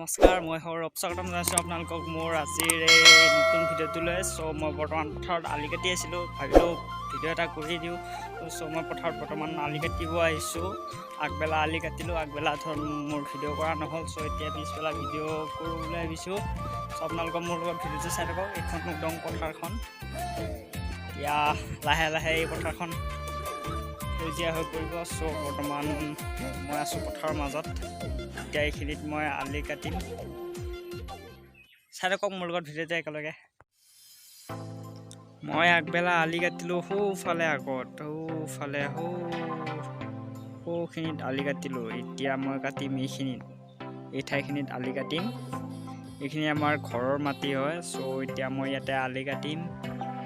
নমস্কাৰ, মই সৌৰভ স্বাগতম জনাইছোঁ আপোনালোকক মোৰ আজিৰ এই নতুন ভিডিঅ'টোলৈ। মই বৰ্তমান পথাৰত আলি কাটি আছিলোঁ, ভাবিলোঁ ভিডিঅ' এটা কৰি দিওঁ। মই পথাৰত বৰ্তমান আলি কাটিব আহিছোঁ। আগবেলা আলি কাটিলোঁ, আগবেলা মোৰ ভিডিঅ' কৰা নহ'ল। এতিয়া পিছবেলা ভিডিঅ' কৰোঁ বুলি ভাবিছোঁ। আপোনালোকক মোৰ লগত ভিডিঅ'টো চাই থাকক। এইখন একদম পথাৰখন। এতিয়া লাহে লাহে এই পথাৰখন সেউজীয়া হৈ পৰিব। বৰ্তমান মই আছোঁ পথাৰৰ মাজত। এতিয়া এইখিনিত মই আলি কাটিম, চাই থাকক মোৰ লগত ভিডিঅ'টো একেলগে। মই আগবেলা আলি কাটিলোঁ সৌফালে আগত, সৌখিনিত আলি কাটিলোঁ। এতিয়া মই কাটিম এইখিনিত, এই ঠাইখিনিত আলি কাটিম। এইখিনি আমাৰ ঘৰৰ মাটি হয়। এতিয়া মই ইয়াতে আলি কাটিম।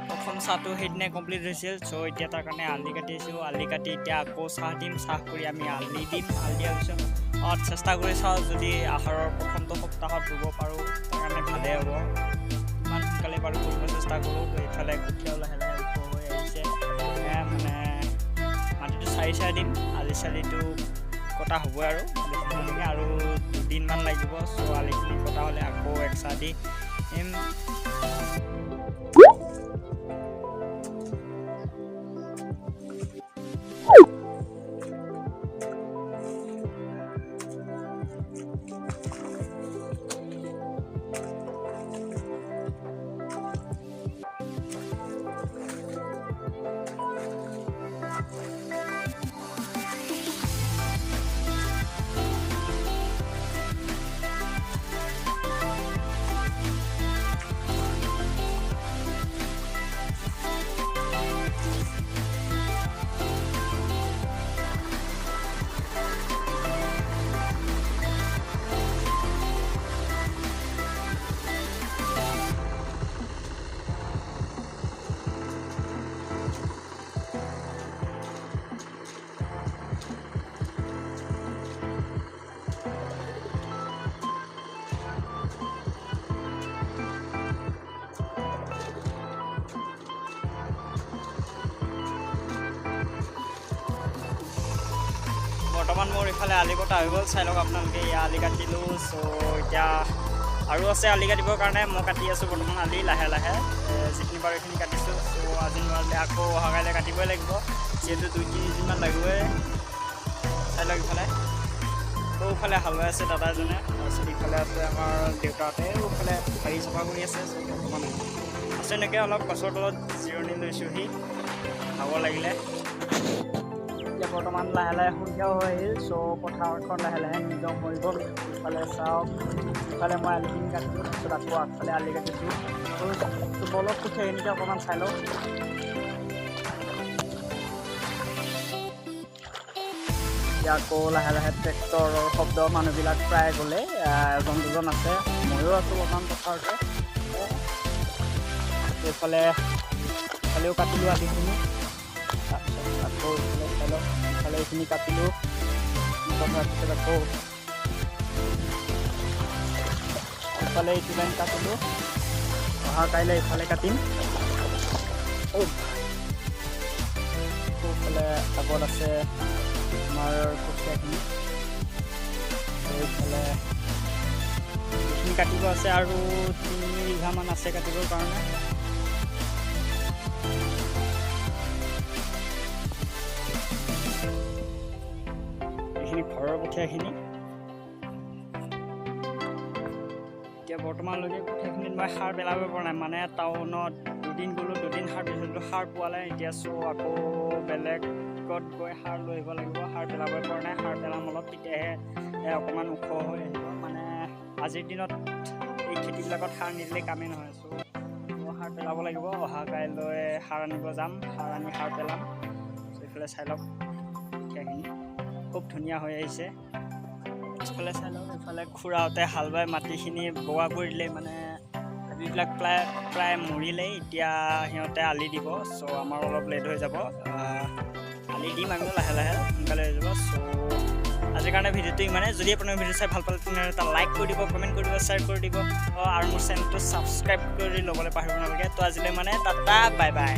প্ৰথম চাহটো সেইদিনাই কমপ্লিট হৈছিল। এতিয়া তাৰ কাৰণে আলি কাটিছোঁ। আলি কাটি এতিয়া আকৌ চাহ দিম। চাহ কৰি আমি আলি দিম। আলি দিয়াৰ পিছত চেষ্টা কৰি চাওঁ, যদি আহাৰৰ প্ৰথমটো সপ্তাহত ৰুব পাৰোঁ তাৰ কাৰণে ভালেই হ'ব। ইমান সোনকালে বাৰু কৰিব চেষ্টা কৰোঁ। এইফালে কঠীয়াও লাহে লাহে ওখ হৈ আহিছে। মানে মাটিটো চাৰি দিম। আলি চালিটো কটা হ'বই আৰু 2 দিনমান লাগিব। আলিখিনি কটা হ'লে আকৌ একচাহ দি বৰ্তমান মোৰ ইফালে আলি কটা হৈ গ'ল। চাই লওক আপোনালোকে। এয়া আলি কাটিলোঁ। এতিয়া আৰু আছে আলি কাটিবৰ কাৰণে। মই কাটি আছোঁ বৰ্তমান আলি লাহে লাহে। যিখিনি বাৰু এইখিনি কাটিছোঁ। আজি নোৱাৰিলে আকৌ অহা কাইলৈ কাটিবই লাগিব, যিহেতু 2-3 দিনমান লাগিবই। চাই লওক ইফালে সৌফালে হালুৱাই আছে দাদা এজনে। তাৰপিছত ইফালে আছে আমাৰ দেউতাহঁতে। সৌফালে হেৰি চফা কৰি আছে। বৰ্তমান আছে এনেকৈ অলপ গছৰ তলত জিৰণি লৈছোঁহি, ভাগৰ লাগিলে। এতিয়া বৰ্তমান লাহে লাহে সন্ধিয়াও হৈ আহিল। পথাৰখন লাহে লাহে নিজম হৈ গ'ল। ইফালে চাওক, ইফালে মই আলিখিনি কাটিলোঁ। তাৰপিছত আকৌ আগফালে আলি কাটিছোঁ। বলত কঠীয়াখিনিকে অকণমান চাই লওক। এতিয়া আকৌ লাহে লাহে ট্ৰেক্টৰৰ শব্দ। মানুহবিলাক প্ৰায় গ'লে, এজন দুজন আছে। ময়ো আছোঁ বৰ্তমান পথাৰতে। এইফালেও কাটিলোঁ আলিখিনি। তাৰপিছত আকৌ ইফালে চাই লওক, ইফালে এইখিনি কাটিলোঁ। কটাৰ পিছত আকৌ ইফালে এইটো লাইন কাটিলোঁ। অহা কাইলৈ ইফালে কাটিম। সৌফালে আগত আছে আমাৰ কঠীয়াখিনি। এইফালে এইখিনি কাটিব আছে আৰু 3 বিঘামান আছে কাটিবৰ কাৰণে। এইখিনি ঘৰৰ কঠীয়াখিনি। এতিয়া বৰ্তমানলৈকে কঠীয়াখিনিত মই সাৰ পেলাব পৰা নাই। মানে টাউনত 2 দিন গ'লোঁ, 2 দিন সাৰ পেলালোঁ, সাৰ পোৱালে। এতিয়া আকৌ বেলেগত গৈ সাৰ লৈ আহিব লাগিব। সাৰ পেলাব পৰা নাই। সাৰ পেলাম অলপ, তেতিয়াহে অকণমান ওখ হৈ আহিব। মানে আজিৰ দিনত এই খেতিবিলাকত সাৰ নিদিলে কামেই নহয়। মই সাৰ পেলাব লাগিব। অহা কাইলৈ সাৰ আনিব যাম। সাৰ আনি সাৰ পেলাম। এইফালে চাই লওক কঠীয়াখিনি খুব ধুনীয়া হৈ আহিছে। পিছফালে চাই লওক, এইফালে খুৰাহঁতে হাল বাই মাটিখিনি বোৱা কৰি দিলে। মানে আলিবিলাক প্ৰায় মৰিলেই। এতিয়া সিহঁতে আলি দিব। আমাৰ অলপ লেট হৈ যাব। আলি দিম আমি লাহে লাহে, সোনকালে হৈ যাব। আজিৰ কাৰণে ভিডিঅ'টো ইমানেই। যদি আপোনাৰ ভিডিঅ' চাই ভাল পালে তেনেহ'লে এটা লাইক কৰি দিব, কমেণ্ট কৰি দিব, শ্বেয়াৰ কৰি দিব আৰু মোৰ চেনেলটো ছাবস্ক্ৰাইব কৰি ল'বলৈ পাহৰিব নালাগে। আজিলৈ মানে টাটা, বাই বাই।